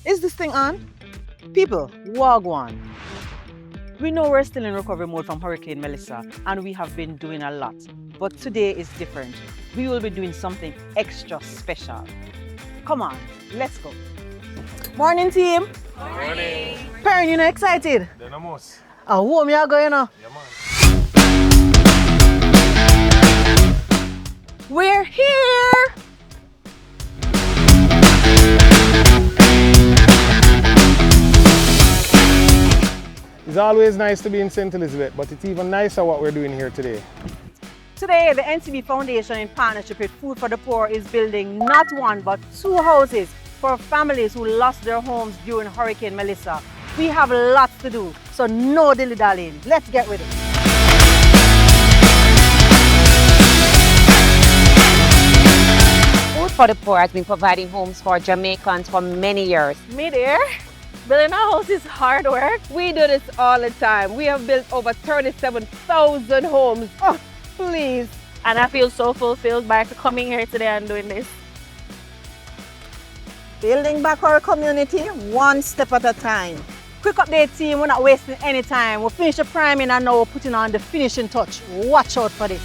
Is this thing on? People, wagwan. We know we're still in recovery mode from Hurricane Melissa and we have been doing a lot. But today is different. We will be doing something extra special. Come on, let's go. Morning, team. Morning. Perrin, you know excited? Then almost. Home you are going now. Yeah, man. We're here! It's always nice to be in St. Elizabeth, but it's even nicer what we're doing here today. Today, the N.C.B Foundation, in partnership with Food for the Poor, is building not one but 2 houses for families who lost their homes during Hurricane Melissa. We have lots to do, so no dilly-dallying. Let's get with it. Food for the Poor has been providing homes for Jamaicans for many years. Me there? Building a house is hard work. We do this all the time. We have built over 37,000 homes. Oh, please. And I feel so fulfilled by coming here today and doing this. Building back our community one step at a time. Quick update, team, we're not wasting any time. We'll finish the priming and now we're putting on the finishing touch. Watch out for this.